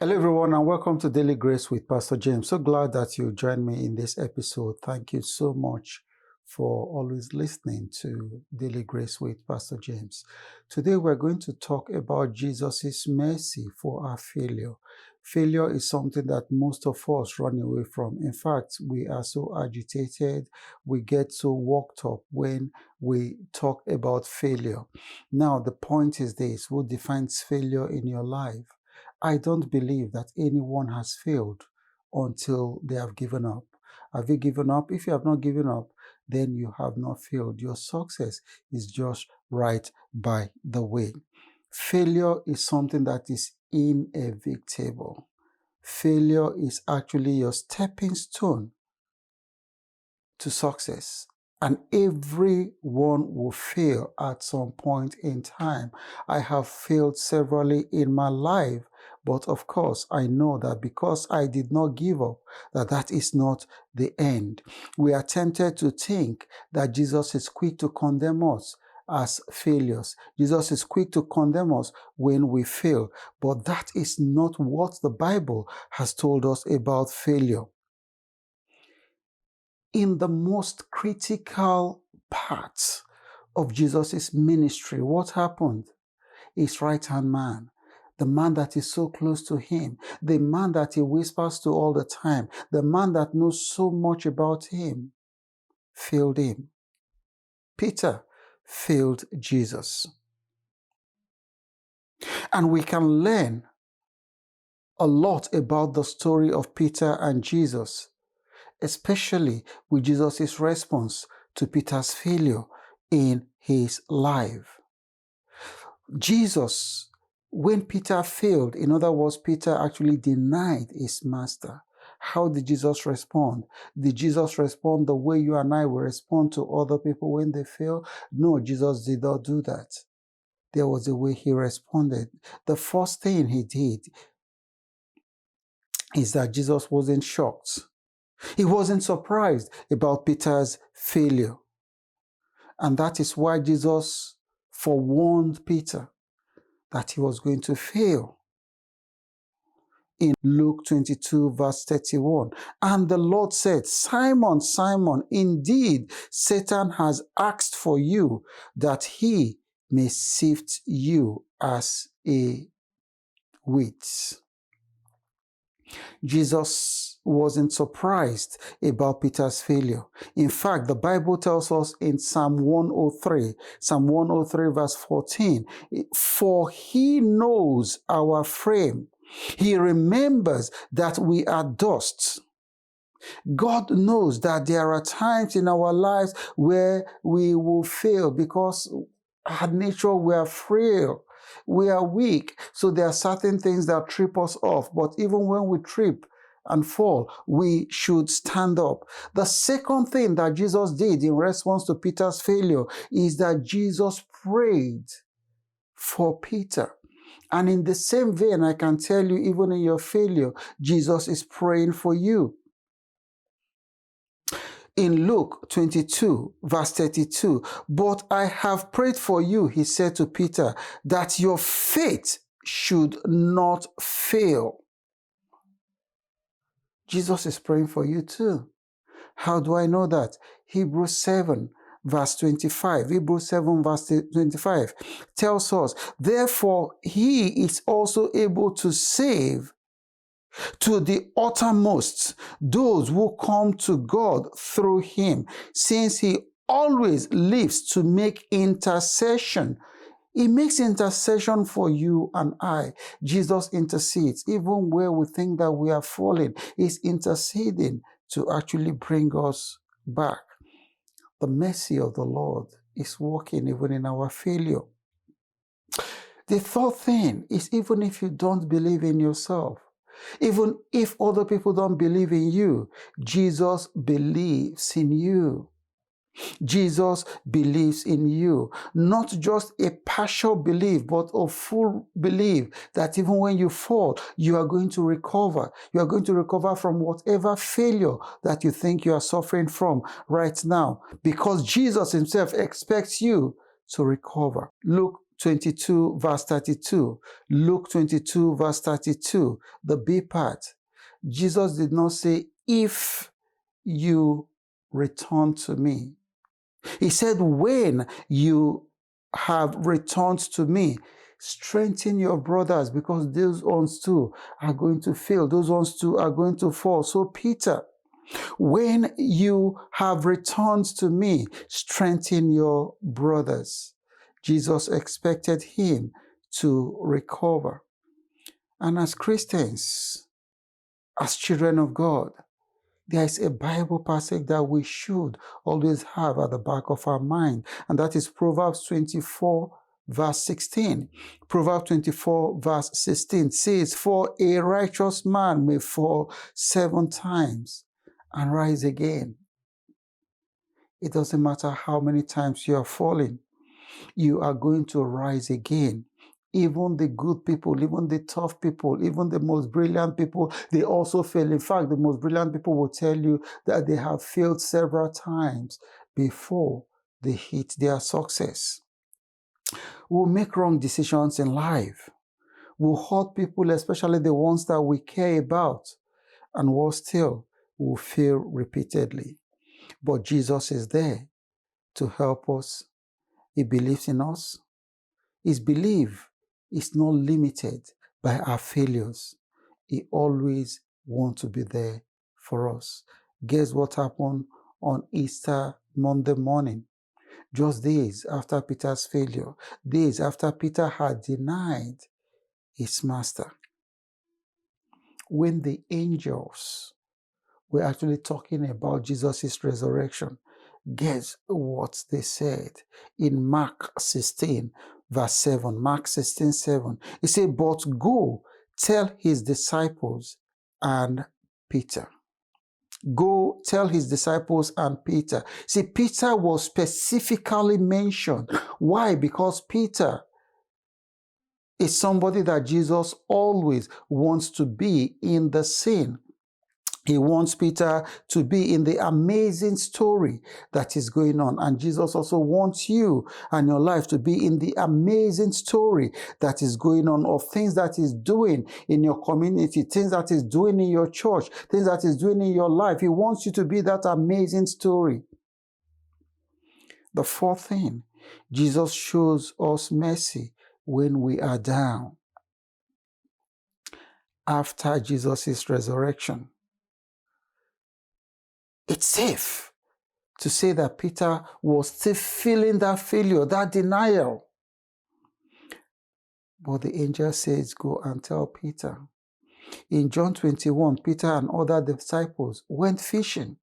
Hello, everyone, and welcome to Daily Grace with Pastor James. So glad that you joined me in this episode. Thank you so much for always listening to Daily Grace with Pastor James. Today, we're going to talk about Jesus' mercy for our failure. Failure is something that most of us run away from. In fact, we are so agitated, we get so worked up when we talk about failure. Now, the point is this: what defines failure in your life? I don't believe that anyone has failed until they have given up. Have you given up? If you have not given up, then you have not failed. Your success is just right by the way. Failure is something that is inevitable. Failure is actually your stepping stone to success. And everyone will fail at some point in time. I have failed severally in my life, but of course, I know that because I did not give up, that is not the end. We are tempted to think that Jesus is quick to condemn us as failures. Jesus is quick to condemn us when we fail, but that is not what the Bible has told us about failure. In the most critical parts of Jesus' ministry, what happened? His right-hand man, the man that is so close to him, the man that he whispers to all the time, the man that knows so much about him, failed him. Peter failed Jesus. And we can learn a lot about the story of Peter and Jesus, especially with Jesus' response to Peter's failure in his life. Jesus, when Peter failed, in other words, Peter actually denied his master. How did Jesus respond? Did Jesus respond the way you and I will respond to other people when they fail? No, Jesus did not do that. There was a way he responded. The first thing he did is that Jesus wasn't shocked. He wasn't surprised about Peter's failure. And that is why Jesus forewarned Peter that he was going to fail. In Luke 22, verse 31, and the Lord said, Simon, Simon, indeed Satan has asked for you that he may sift you as a wheat. Jesus wasn't surprised about Peter's failure. In fact, the Bible tells us in Psalm 103 verse 14, for he knows our frame. He remembers that we are dust. God knows that there are times in our lives where we will fail because our nature, we are frail. We are weak, so there are certain things that trip us off. But even when we trip and fall, we should stand up. The second thing that Jesus did in response to Peter's failure is that Jesus prayed for Peter. And in the same vein, I can tell you, even in your failure, Jesus is praying for you. In Luke 22, verse 32, but I have prayed for you, he said to Peter, that your faith should not fail. Jesus is praying for you too. How do I know that? Hebrews 7, verse 25. Hebrews 7, verse 25 tells us, therefore he is also able to save to the uttermost those who come to God through him, since he always lives to make intercession. He makes intercession for you and I. Jesus intercedes. Even where we think that we are falling, he's interceding to actually bring us back. The mercy of the Lord is working even in our failure. The third thing is, even if you don't believe in yourself, even if other people don't believe in you, Jesus believes in you. Jesus believes in you. Not just a partial belief, but a full belief that even when you fall, you are going to recover. You are going to recover from whatever failure that you think you are suffering from right now, because Jesus himself expects you to recover. Luke 22, verse 32. Luke 22, verse 32, the B part. Jesus did not say, if you return to me. He said, when you have returned to me, strengthen your brothers, because those ones too are going to fail. Those ones too are going to fall. So Peter, when you have returned to me, strengthen your brothers. Jesus expected him to recover. And as Christians, as children of God, there is a Bible passage that we should always have at the back of our mind, and that is Proverbs 24, verse 16. Proverbs 24, verse 16 says, for a righteous man may fall 7 times and rise again. It doesn't matter how many times you are falling, you are going to rise again. Even the good people, even the tough people, even the most brilliant people, they also fail. In fact, the most brilliant people will tell you that they have failed several times before they hit their success. We'll make wrong decisions in life. We'll hurt people, especially the ones that we care about, and worse still, we'll fail repeatedly. But Jesus is there to help us. He believes in us. His belief is not limited by our failures. He always wants to be there for us. Guess what happened on Easter Monday morning? Just days after Peter's failure, days after Peter had denied his master. When the angels were actually talking about Jesus' resurrection, guess what they said in Mark 16, verse 7. Mark 16, 7. He said, but go tell his disciples and Peter. Go tell his disciples and Peter. See, Peter was specifically mentioned. Why? Because Peter is somebody that Jesus always wants to be in the scene. He wants Peter to be in the amazing story that is going on. And Jesus also wants you and your life to be in the amazing story that is going on, of things that he's doing in your community, things that he's doing in your church, things that he's doing in your life. He wants you to be that amazing story. The fourth thing, Jesus shows us mercy when we are down. After Jesus' resurrection, it's safe to say that Peter was still feeling that failure, that denial. But the angel says, go and tell Peter. In John 21, Peter and other disciples went fishing,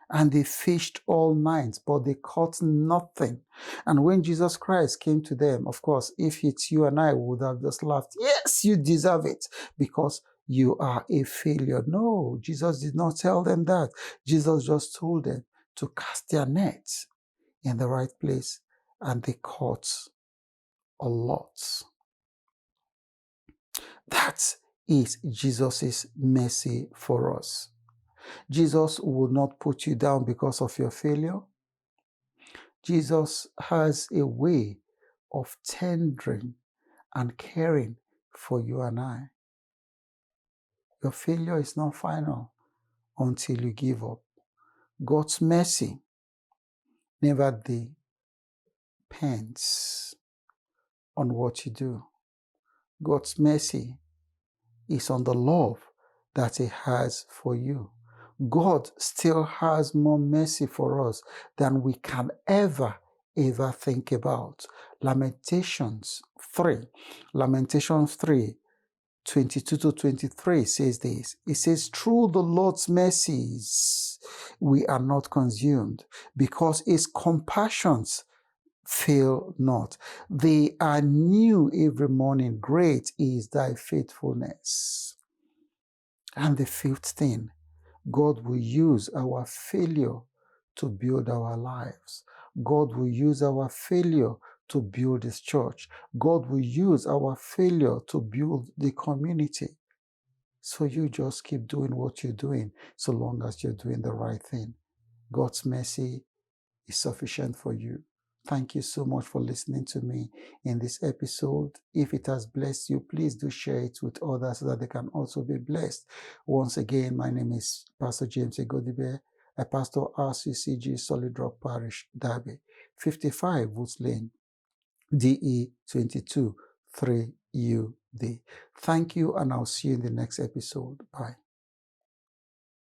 and they fished all night, but they caught nothing. And when Jesus Christ came to them, of course, if it's you and I, we would have just laughed. Yes, you deserve it, because you are a failure. No, Jesus did not tell them that. Jesus just told them to cast their nets in the right place, and they caught a lot. That is Jesus' mercy for us. Jesus will not put you down because of your failure. Jesus has a way of tendering and caring for you and I. Your failure is not final until you give up. God's mercy never depends on what you do. God's mercy is on the love that he has for you. God still has more mercy for us than we can ever think about. Lamentations 3, 22 to 23 says this. It says, through the Lord's mercies we are not consumed, because his compassions fail not. They are new every morning. Great is thy faithfulness. And the fifth thing, God will use our failure to build our lives. God will use our failure to build his church. God will use our failure to build the community. So you just keep doing what you're doing, so long as you're doing the right thing. God's mercy is sufficient for you. Thank you so much for listening to me in this episode. If it has blessed you, please do share it with others so that they can also be blessed. Once again, my name is Pastor James Egodibe. I pastor RCCG Solid Rock Parish, Derby, 55 Woods Lane, DE 22 3UD. Thank you, and I'll see you in the next episode. Bye.